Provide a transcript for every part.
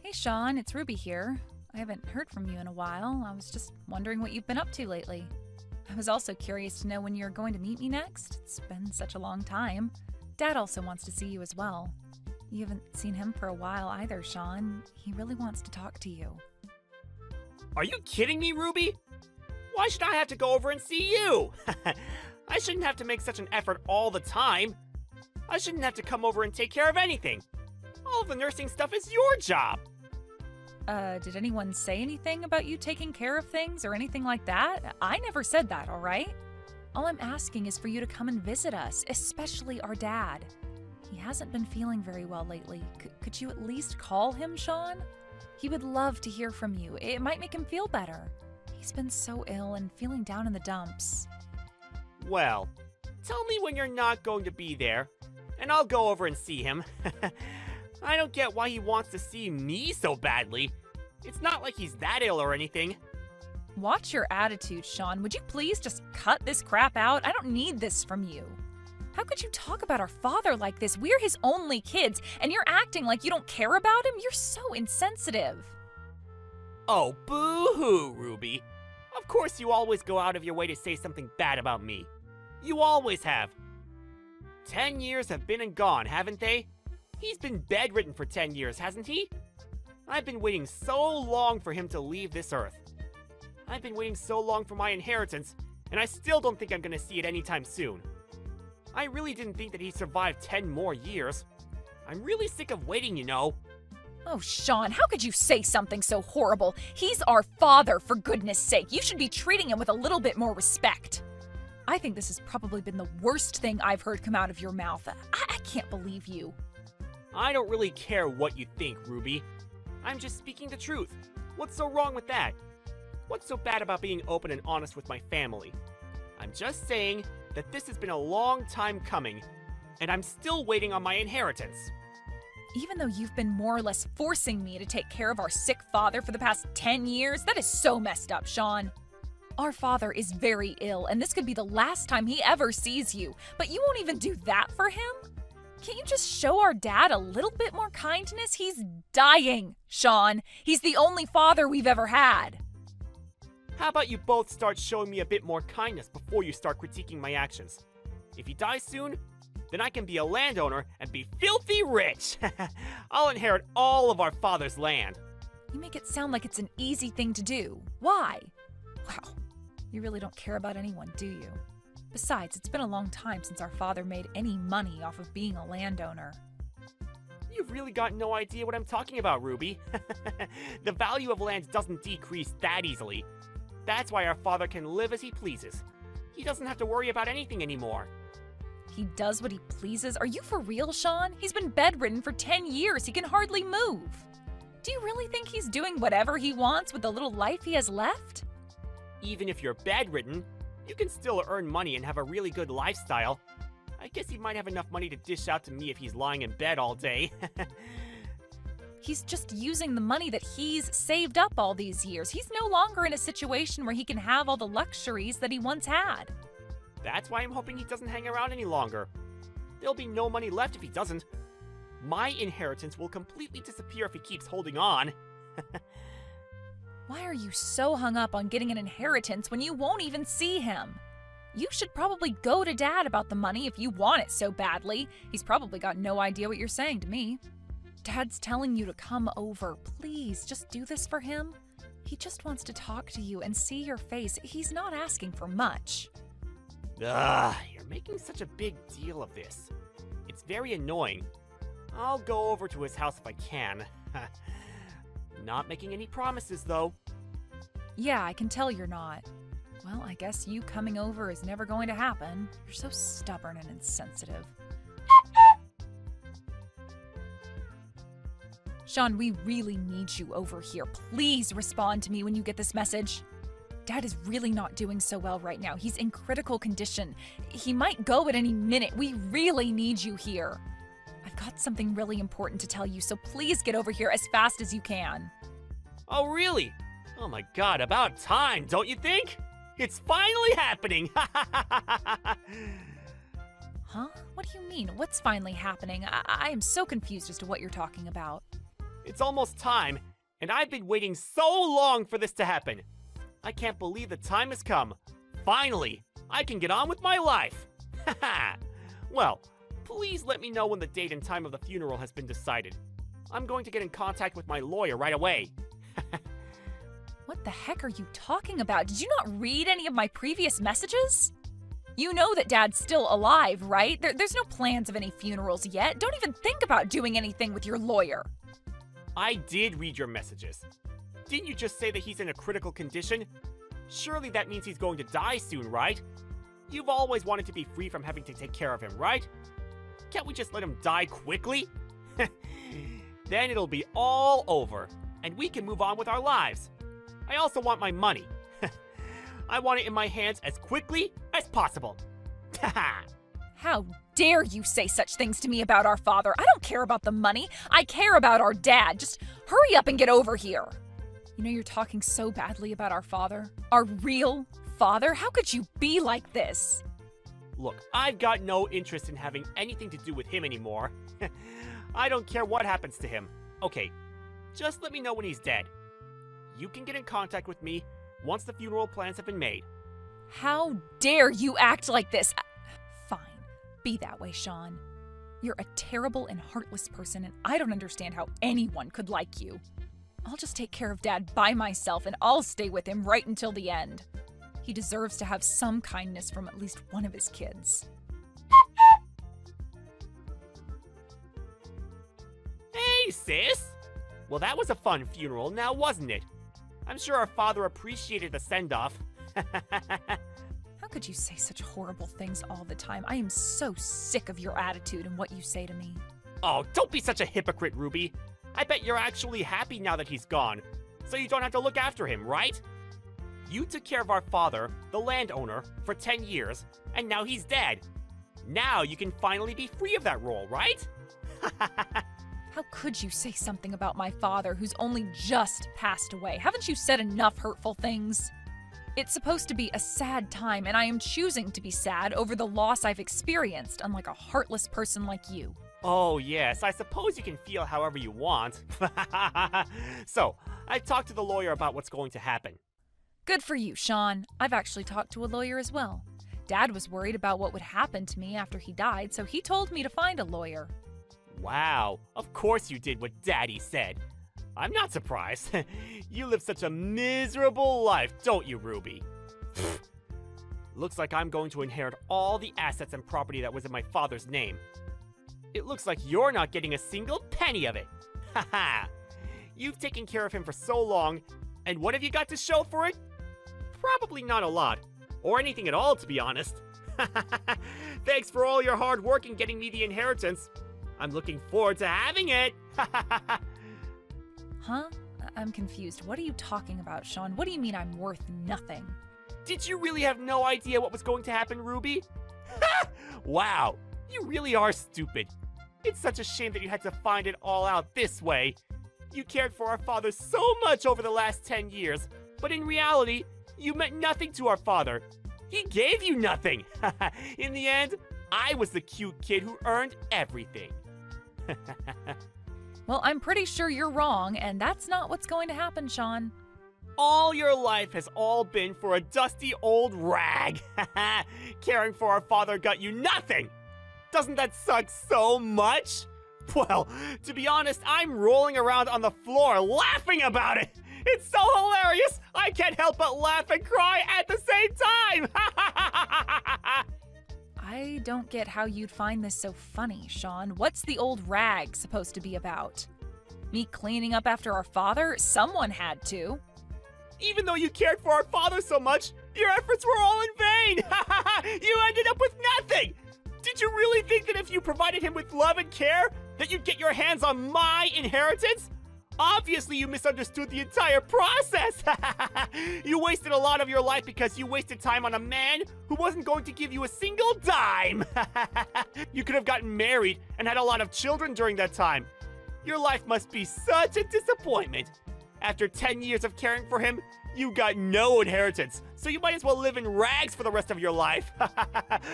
Hey Sean, it's Ruby here. I haven't heard from you in a while. I was just wondering what you've been up to lately. I was also curious to know when you're going to meet me next. It's been such a long time. Dad also wants to see you as well. You haven't seen him for a while either, Sean. He really wants to talk to you. Are you kidding me, Ruby? Why should I have to go over and see you? I shouldn't have to make such an effort all the time. I shouldn't have to come over and take care of anything. All of the nursing stuff is your job. Did anyone say anything about you taking care of things or anything like that? I never said that, all right? All I'm asking is for you to come and visit us, especially our dad. He hasn't been feeling very well lately. Could you at least call him, Sean? He would love to hear from you. It might make him feel better. He's been so ill and feeling down in the dumps. Well, tell me when you're not going to be there, and I'll go over and see him. I don't get why he wants to see me so badly. It's not like he's that ill or anything. Watch your attitude, Sean. Would you please just cut this crap out? I don't need this from you. How could you talk about our father like this? We're his only kids, and you're acting like you don't care about him? You're so insensitive. Oh, boo-hoo, Ruby. Of course you always go out of your way to say something bad about me. You always have. 10 years have been and gone, haven't they? He's been bedridden for 10 years, hasn't he? I've been waiting so long for him to leave this earth. I've been waiting so long for my inheritance, and I still don't think I'm gonna see it anytime soon. I really didn't think that he survived 10 more years. I'm really sick of waiting, you know. Oh, Sean, how could you say something so horrible? He's our father, for goodness sake. You should be treating him with a little bit more respect. I think this has probably been the worst thing I've heard come out of your mouth. I can't believe you. I don't really care what you think, Ruby. I'm just speaking the truth. What's so wrong with that? What's so bad about being open and honest with my family? I'm just saying that this has been a long time coming, and I'm still waiting on my inheritance. Even though you've been more or less forcing me to take care of our sick father for the past 10 years, that is so messed up, Sean. Our father is very ill, and this could be the last time he ever sees you, but you won't even do that for him? Can't you just show our dad a little bit more kindness? He's dying, Sean. He's the only father we've ever had. How about you both start showing me a bit more kindness before you start critiquing my actions? If he dies soon, then I can be a landowner and be filthy rich. I'll inherit all of our father's land. You make it sound like it's an easy thing to do. Why? Wow, you really don't care about anyone, do you? Besides, it's been a long time since our father made any money off of being a landowner. You've really got no idea what I'm talking about, Ruby. The value of land doesn't decrease that easily. That's why our father can live as he pleases. He doesn't have to worry about anything anymore. He does what he pleases? Are you for real, Sean? He's been bedridden for 10 years. He can hardly move. Do you really think he's doing whatever he wants with the little life he has left? Even if you're bedridden, you can still earn money and have a really good lifestyle. I guess he might have enough money to dish out to me if he's lying in bed all day. He's just using the money that he's saved up all these years. He's no longer in a situation where he can have all the luxuries that he once had. That's why I'm hoping he doesn't hang around any longer. There'll be no money left if he doesn't. My inheritance will completely disappear if he keeps holding on. Why are you so hung up on getting an inheritance when you won't even see him? You should probably go to Dad about the money if you want it so badly. He's probably got no idea what you're saying to me. Dad's telling you to come over. Please, just do this for him. He just wants to talk to you and see your face. He's not asking for much. You're making such a big deal of this. It's very annoying. I'll go over to his house if I can. Not making any promises, though. Yeah, I can tell you're not. Well, I guess you coming over is never going to happen. You're so stubborn and insensitive. Sean, we really need you over here. Please respond to me when you get this message. Dad is really not doing so well right now. He's in critical condition. He might go at any minute. We really need you here. I've got something really important to tell you, so please get over here as fast as you can. Oh, really? Oh my god, about time, don't you think? It's finally happening! Huh? What do you mean? What's finally happening? I am so confused as to what you're talking about. It's almost time, and I've been waiting so long for this to happen. I can't believe the time has come. Finally, I can get on with my life. Haha. Well, please let me know when the date and time of the funeral has been decided. I'm going to get in contact with my lawyer right away. What the heck are you talking about? Did you not read any of my previous messages? You know that Dad's still alive, right? There's no plans of any funerals yet. Don't even think about doing anything with your lawyer. I did read your messages. Didn't you just say that he's in a critical condition? Surely that means he's going to die soon, right? You've always wanted to be free from having to take care of him, right? Can't we just let him die quickly? Then it'll be all over, and we can move on with our lives. I also want my money. I want it in my hands as quickly as possible. How dare you say such things to me about our father? I don't care about the money. I care about our dad. Just hurry up and get over here. You know you're talking so badly about our father. Our real father? How could you be like this? Look, I've got no interest in having anything to do with him anymore. I don't care what happens to him. Okay, just let me know when he's dead. You can get in contact with me once the funeral plans have been made. How dare you act like this? Fine, be that way, Sean. You're a terrible and heartless person, and I don't understand how anyone could like you. I'll just take care of Dad by myself, and I'll stay with him right until the end. He deserves to have some kindness from at least one of his kids. Hey, sis! Well, that was a fun funeral, now wasn't it? I'm sure our father appreciated the send-off. How could you say such horrible things all the time? I am so sick of your attitude and what you say to me. Oh, don't be such a hypocrite, Ruby. I bet you're actually happy now that he's gone, so you don't have to look after him, right? You took care of our father, the landowner, for 10 years, and now he's dead. Now you can finally be free of that role, right? How could you say something about my father who's only just passed away? Haven't you said enough hurtful things? It's supposed to be a sad time, and I am choosing to be sad over the loss I've experienced, unlike a heartless person like you. Oh, yes, I suppose you can feel however you want. So, I talked to the lawyer about what's going to happen. Good for you, Sean. I've actually talked to a lawyer as well. Dad was worried about what would happen to me after he died, so he told me to find a lawyer. Wow, of course you did what Daddy said. I'm not surprised. You live such a miserable life, don't you, Ruby? Looks like I'm going to inherit all the assets and property that was in my father's name. It looks like you're not getting a single penny of it. Haha! You've taken care of him for so long, and what have you got to show for it? Probably not a lot. Or anything at all, to be honest. Thanks for all your hard work in getting me the inheritance. I'm looking forward to having it. Huh? I'm confused. What are you talking about, Sean? What do you mean I'm worth nothing? Did you really have no idea what was going to happen, Ruby? Wow, you really are stupid. It's such a shame that you had to find it all out this way. You cared for our father so much over the last 10 years, but in reality, you meant nothing to our father. He gave you nothing. In the end, I was the cute kid who earned everything. Well, I'm pretty sure you're wrong, and that's not what's going to happen, Sean. All your life has all been for a dusty old rag. Caring for our father got you nothing. Doesn't that suck so much? Well, to be honest, I'm rolling around on the floor laughing about it. It's so hilarious. I can't help but laugh and cry at the same time. I don't get how you'd find this so funny, Sean. What's the old rag supposed to be about? Me cleaning up after our father? Someone had to. Even though you cared for our father so much, your efforts were all in vain. You ended up with nothing. Did you really think that if you provided him with love and care, that you'd get your hands on my inheritance? Obviously, you misunderstood the entire process. You wasted a lot of your life because you wasted time on a man who wasn't going to give you a single dime. You could have gotten married and had a lot of children during that time. Your life must be such a disappointment. After 10 years of caring for him, you got no inheritance, so you might as well live in rags for the rest of your life.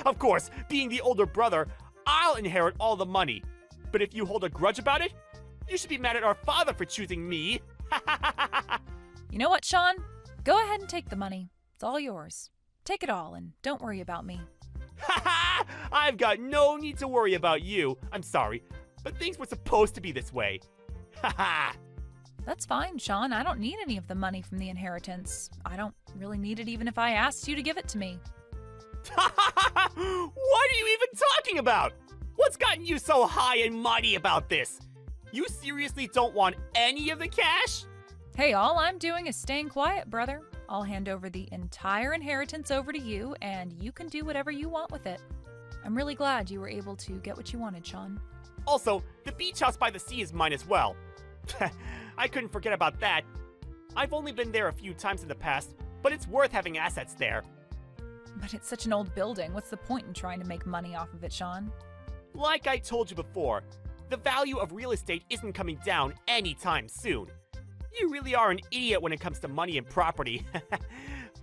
Of course, being the older brother, I'll inherit all the money. But if you hold a grudge about it, You should be mad at our father for choosing me. You know what, Sean? Go ahead and take the money. It's all yours. Take it all and don't worry about me. I've got no need to worry about you. I'm sorry, but things were supposed to be this way. That's fine, Sean. I don't need any of the money from the inheritance. I don't really need it even if I asked you to give it to me. What are you even talking about? What's gotten you so high and mighty about this? You seriously don't want any of the cash? Hey, all I'm doing is staying quiet, brother. I'll hand over the entire inheritance over to you, and you can do whatever you want with it. I'm really glad you were able to get what you wanted, Sean. Also, the beach house by the sea is mine as well. I couldn't forget about that. I've only been there a few times in the past, but it's worth having assets there. But it's such an old building. What's the point in trying to make money off of it, Sean? Like I told you before, the value of real estate isn't coming down anytime soon. You really are an idiot when it comes to money and property.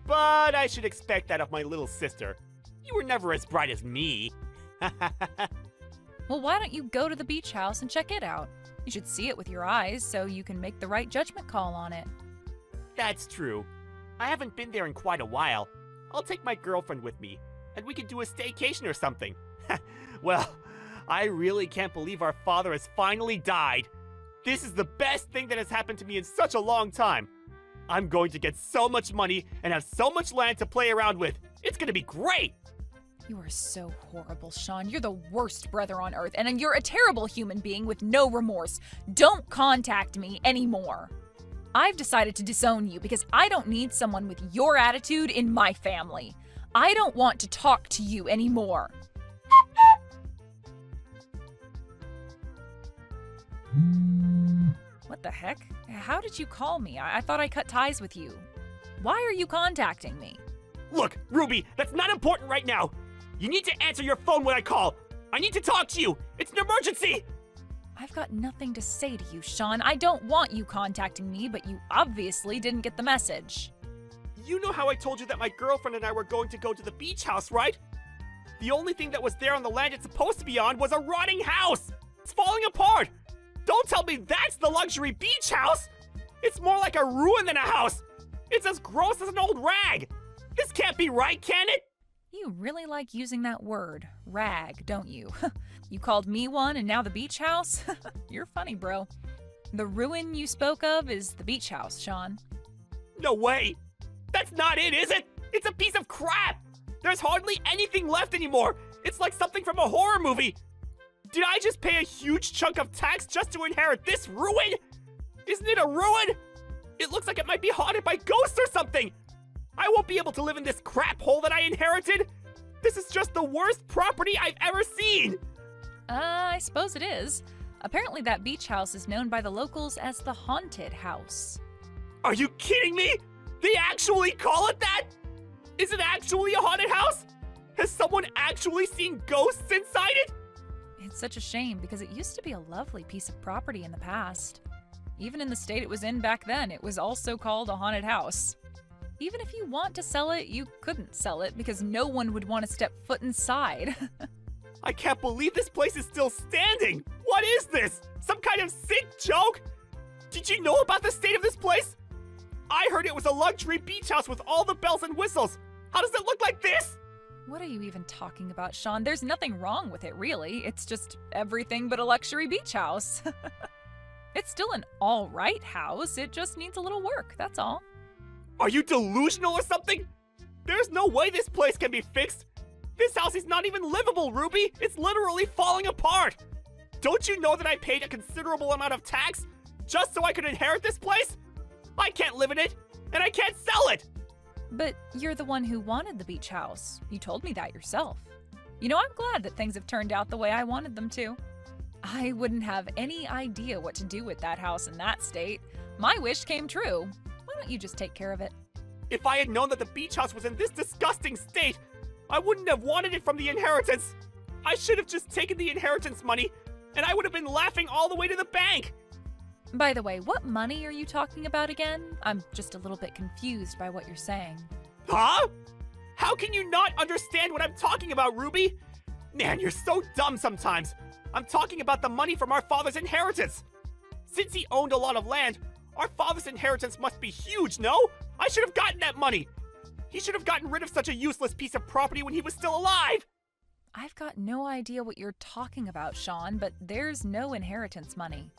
But I should expect that of my little sister. You were never as bright as me. Well, why don't you go to the beach house and check it out? You should see it with your eyes so you can make the right judgment call on it. That's true. I haven't been there in quite a while. I'll take my girlfriend with me, and we can do a staycation or something. Well, I really can't believe our father has finally died. This is the best thing that has happened to me in such a long time. I'm going to get so much money and have so much land to play around with. It's gonna be great! You are so horrible, Sean. You're the worst brother on earth, and you're a terrible human being with no remorse. Don't contact me anymore. I've decided to disown you because I don't need someone with your attitude in my family. I don't want to talk to you anymore. What the heck? How did you call me? I thought I cut ties with you. Why are you contacting me? Look, Ruby, that's not important right now. You need to answer your phone when I call. I need to talk to you. It's an emergency. I've got nothing to say to you, Sean. I don't want you contacting me, but you obviously didn't get the message. You know how I told you that my girlfriend and I were going to go to the beach house, right? The only thing that was there on the land it's supposed to be on was a rotting house. It's falling apart. Don't tell me that's the luxury beach house. It's more like a ruin than a house. It's as gross as an old rag. This can't be right, can it? You really like using that word, rag, don't you? You called me one and now the beach house? You're funny, bro. The ruin you spoke of is the beach house, Sean. No way. That's not it, is it? It's a piece of crap. There's hardly anything left anymore. It's like something from a horror movie. Did I just pay a huge chunk of tax just to inherit this ruin? Isn't it a ruin? It looks like it might be haunted by ghosts or something. I won't be able to live in this crap hole that I inherited. This is just the worst property I've ever seen. I suppose it is. Apparently that beach house is known by the locals as the haunted house. Are you kidding me? They actually call it that? Is it actually a haunted house? Has someone actually seen ghosts inside it? It's such a shame because it used to be a lovely piece of property in the past. Even in the state it was in back then, it was also called a haunted house. Even if you want to sell it, you couldn't sell it because no one would want to step foot inside. I can't believe this place is still standing! What is this? Some kind of sick joke? Did you know about the state of this place? I heard it was a luxury beach house with all the bells and whistles. How does it look like this? What are you even talking about, Sean? There's nothing wrong with it, really. It's just everything but a luxury beach house. It's still an all-right house. It just needs a little work, that's all. Are you delusional or something? There's no way this place can be fixed. This house is not even livable, Ruby. It's literally falling apart. Don't you know that I paid a considerable amount of tax just so I could inherit this place? I can't live in it, and I can't sell it. But you're the one who wanted the beach house. You told me that yourself. You know, I'm glad that things have turned out the way I wanted them to. I wouldn't have any idea what to do with that house in that state. My wish came true. Why don't you just take care of it? If I had known that the beach house was in this disgusting state, I wouldn't have wanted it from the inheritance. I should have just taken the inheritance money, and I would have been laughing all the way to the bank. By the way, what money are you talking about again? I'm just a little bit confused by what you're saying. Huh? How can you not understand what I'm talking about, Ruby? Man, you're so dumb sometimes. I'm talking about the money from our father's inheritance. Since he owned a lot of land, our father's inheritance must be huge, no? I should have gotten that money. He should have gotten rid of such a useless piece of property when he was still alive. I've got no idea what you're talking about, Sean, but there's no inheritance money.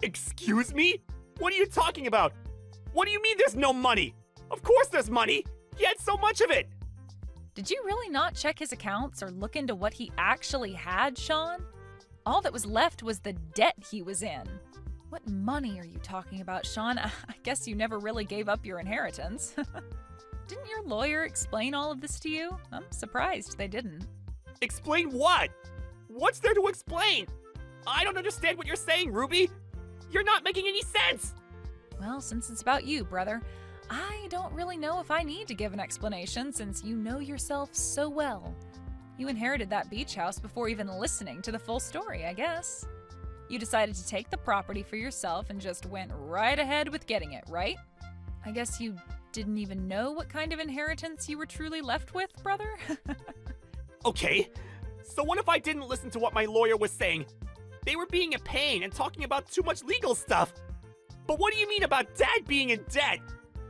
Excuse me? What are you talking about? What do you mean there's no money? Of course there's money. He had so much of it. Did you really not check his accounts or look into what he actually had, Sean? All that was left was the debt he was in. What money are you talking about, Sean? I guess you never really gave up your inheritance. Didn't your lawyer explain all of this to you? I'm surprised they didn't. Explain what? What's there to explain? I don't understand what you're saying, Ruby. You're not making any sense. Well, since it's about you, brother, I don't really know if I need to give an explanation since you know yourself so well. You inherited that beach house before even listening to the full story, I guess. You decided to take the property for yourself and just went right ahead with getting it, right? I guess you didn't even know what kind of inheritance you were truly left with, brother? Okay, so what if I didn't listen to what my lawyer was saying? They were being a pain and talking about too much legal stuff. But what do you mean about Dad being in debt?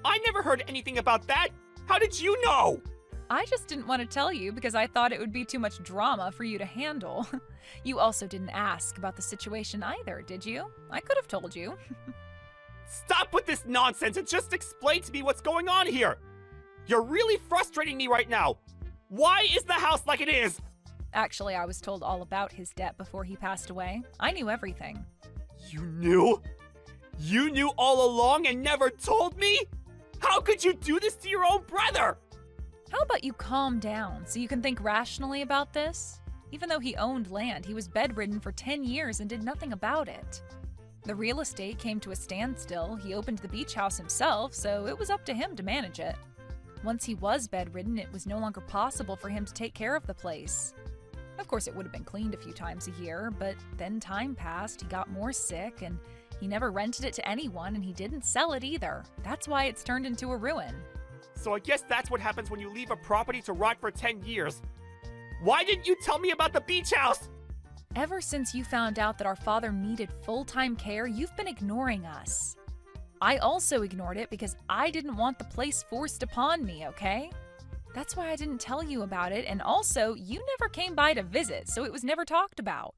I never heard anything about that. How did you know? I just didn't want to tell you because I thought it would be too much drama for you to handle. You also didn't ask about the situation either, did you? I could have told you. Stop with this nonsense and just explain to me what's going on here. You're really frustrating me right now. Why is the house like it is? Actually, I was told all about his debt before he passed away. I knew everything. You knew? You knew all along and never told me? How could you do this to your own brother? How about you calm down so you can think rationally about this? Even though he owned land, he was bedridden for 10 years and did nothing about it. The real estate came to a standstill. He opened the beach house himself, so it was up to him to manage it. Once he was bedridden, it was no longer possible for him to take care of the place. Of course, it would have been cleaned a few times a year, but then time passed, he got more sick, and he never rented it to anyone, and he didn't sell it either. That's why it's turned into a ruin. So I guess that's what happens when you leave a property to rot for 10 years. Why didn't you tell me about the beach house? Ever since you found out that our father needed full-time care, you've been ignoring us. I also ignored it because I didn't want the place forced upon me, okay? That's why I didn't tell you about it, and also, you never came by to visit, so it was never talked about.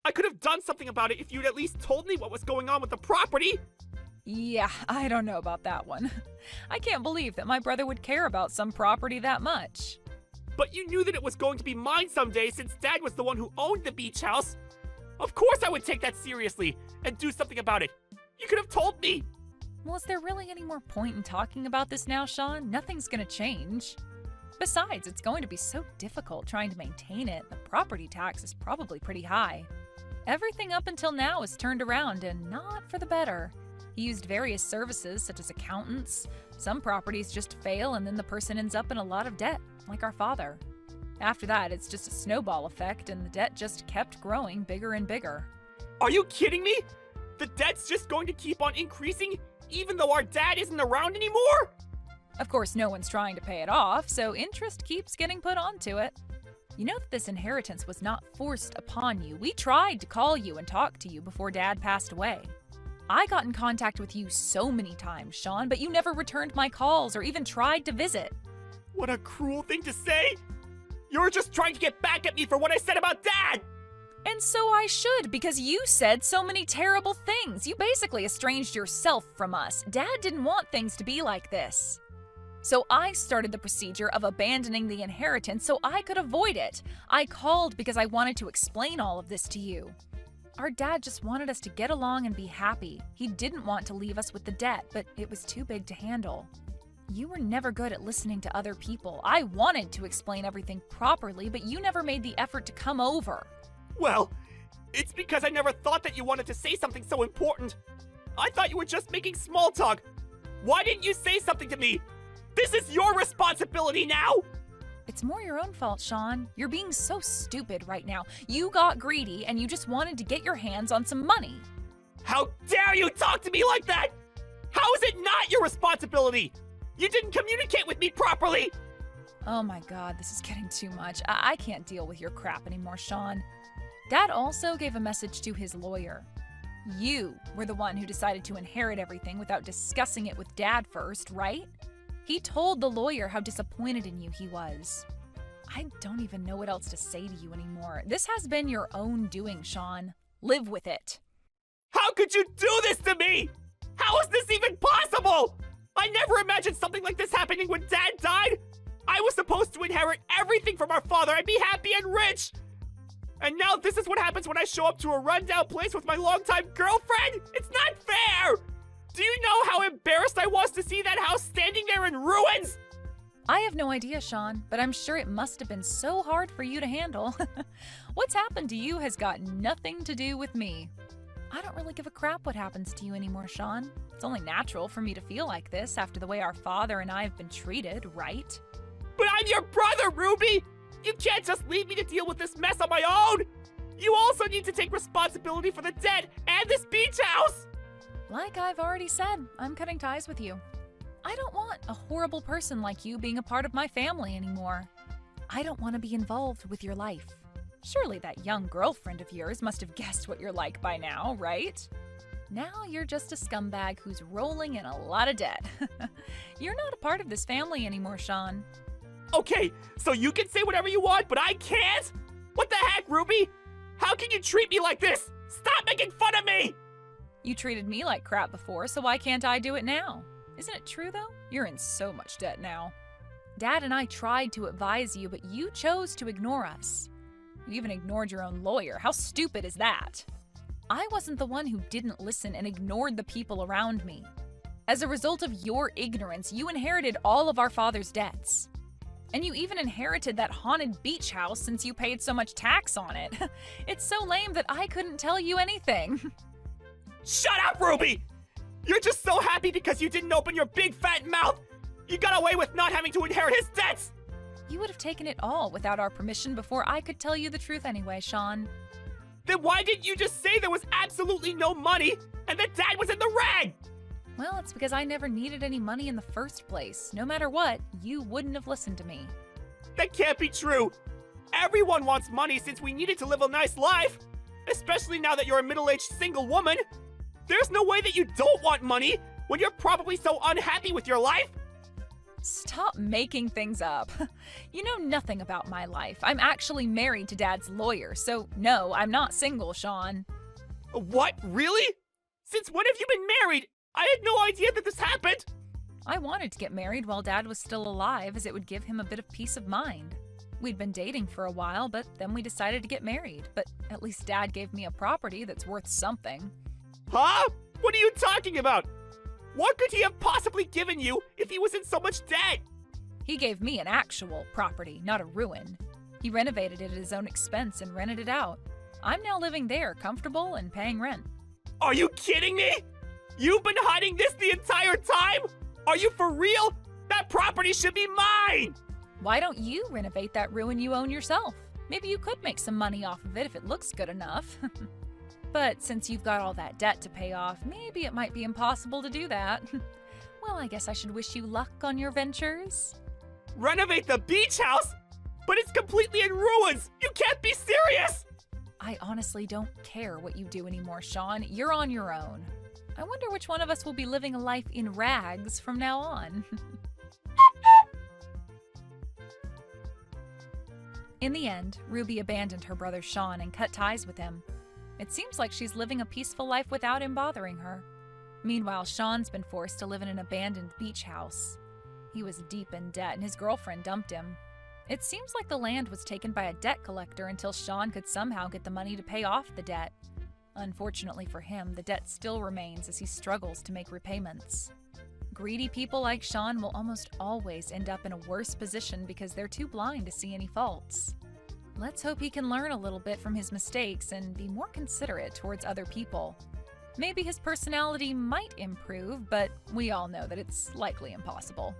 I could have done something about it if you'd at least told me what was going on with the property. Yeah, I don't know about that one. I can't believe that my brother would care about some property that much. But you knew that it was going to be mine someday since Dad was the one who owned the beach house. Of course I would take that seriously and do something about it. You could have told me. Well, is there really any more point in talking about this now, Sean? Nothing's gonna change. Besides, it's going to be so difficult trying to maintain it. The property tax is probably pretty high. Everything up until now is turned around, and not for the better. He used various services, such as accountants. Some properties just fail, and then the person ends up in a lot of debt, like our father. After that, it's just a snowball effect, and the debt just kept growing bigger and bigger. Are you kidding me? The debt's just going to keep on increasing, even though our dad isn't around anymore? Of course, no one's trying to pay it off, so interest keeps getting put onto it. You know that this inheritance was not forced upon you. We tried to call you and talk to you before Dad passed away. I got in contact with you so many times, Sean, but you never returned my calls or even tried to visit. What a cruel thing to say! You're just trying to get back at me for what I said about Dad! And so I should, because you said so many terrible things. You basically estranged yourself from us. Dad didn't want things to be like this. So I started the procedure of abandoning the inheritance so I could avoid it. I called because I wanted to explain all of this to you. Our dad just wanted us to get along and be happy. He didn't want to leave us with the debt, but it was too big to handle. You were never good at listening to other people. I wanted to explain everything properly, but you never made the effort to come over. Well, it's because I never thought that you wanted to say something so important. I thought you were just making small talk. Why didn't you say something to me? This is your responsibility now! It's more your own fault, Sean. You're being so stupid right now. You got greedy and you just wanted to get your hands on some money. How dare you talk to me like that? How is it not your responsibility? You didn't communicate with me properly! Oh my god, this is getting too much. I can't deal with your crap anymore, Sean. Dad also gave a message to his lawyer. You were the one who decided to inherit everything without discussing it with Dad first, right? He told the lawyer how disappointed in you he was. I don't even know what else to say to you anymore. This has been your own doing, Sean. Live with it. How could you do this to me? How is this even possible? I never imagined something like this happening when Dad died. I was supposed to inherit everything from our father and be happy and rich. And now this is what happens when I show up to a rundown place with my longtime girlfriend? It's not fair! Do you know how embarrassed I was to see that house standing there in ruins? I have no idea, Sean, but I'm sure it must have been so hard for you to handle. What's happened to you has got nothing to do with me. I don't really give a crap what happens to you anymore, Sean. It's only natural for me to feel like this after the way our father and I have been treated, right? But I'm your brother, Ruby! You can't just leave me to deal with this mess on my own! You also need to take responsibility for the dead and this beach house! Like I've already said, I'm cutting ties with you. I don't want a horrible person like you being a part of my family anymore. I don't want to be involved with your life. Surely that young girlfriend of yours must have guessed what you're like by now, right? Now you're just a scumbag who's rolling in a lot of debt. You're not a part of this family anymore, Sean. Okay, so you can say whatever you want, but I can't? What the heck, Ruby? How can you treat me like this? Stop making fun of me! You treated me like crap before, so why can't I do it now? Isn't it true, though? You're in so much debt now. Dad and I tried to advise you, but you chose to ignore us. You even ignored your own lawyer. How stupid is that? I wasn't the one who didn't listen and ignored the people around me. As a result of your ignorance, you inherited all of our father's debts. And you even inherited that haunted beach house since you paid so much tax on it. It's so lame that I couldn't tell you anything. Shut up, Ruby! You're just so happy because you didn't open your big fat mouth! You got away with not having to inherit his debts! You would have taken it all without our permission before I could tell you the truth anyway, Sean. Then why didn't you just say there was absolutely no money and that Dad was in the rag? Well, it's because I never needed any money in the first place. No matter what, you wouldn't have listened to me. That can't be true! Everyone wants money since we needed to live a nice life! Especially now that you're a middle-aged single woman! There's no way that you don't want money when you're probably so unhappy with your life! Stop making things up. You know nothing about my life. I'm actually married to Dad's lawyer, so no, I'm not single, Sean. What? Really? Since when have you been married? I had no idea that this happened! I wanted to get married while Dad was still alive, as it would give him a bit of peace of mind. We'd been dating for a while, but then we decided to get married. But at least Dad gave me a property that's worth something. Huh? What are you talking about? What could he have possibly given you if he was in so much debt? He gave me an actual property, not a ruin. He renovated it at his own expense and rented it out. I'm now living there, comfortable and paying rent. Are you kidding me? You've been hiding this the entire time? Are you for real? That property should be mine! Why don't you renovate that ruin you own yourself? Maybe you could make some money off of it if it looks good enough. But since you've got all that debt to pay off, maybe it might be impossible to do that. Well, I guess I should wish you luck on your ventures. Renovate the beach house? But it's completely in ruins! You can't be serious! I honestly don't care what you do anymore, Sean. You're on your own. I wonder which one of us will be living a life in rags from now on. In the end, Ruby abandoned her brother Sean and cut ties with him. It seems like she's living a peaceful life without him bothering her. Meanwhile, Sean's been forced to live in an abandoned beach house. He was deep in debt and his girlfriend dumped him. It seems like the land was taken by a debt collector until Sean could somehow get the money to pay off the debt. Unfortunately for him, the debt still remains as he struggles to make repayments. Greedy people like Sean will almost always end up in a worse position because they're too blind to see any faults. Let's hope he can learn a little bit from his mistakes and be more considerate towards other people. Maybe his personality might improve, but we all know that it's likely impossible.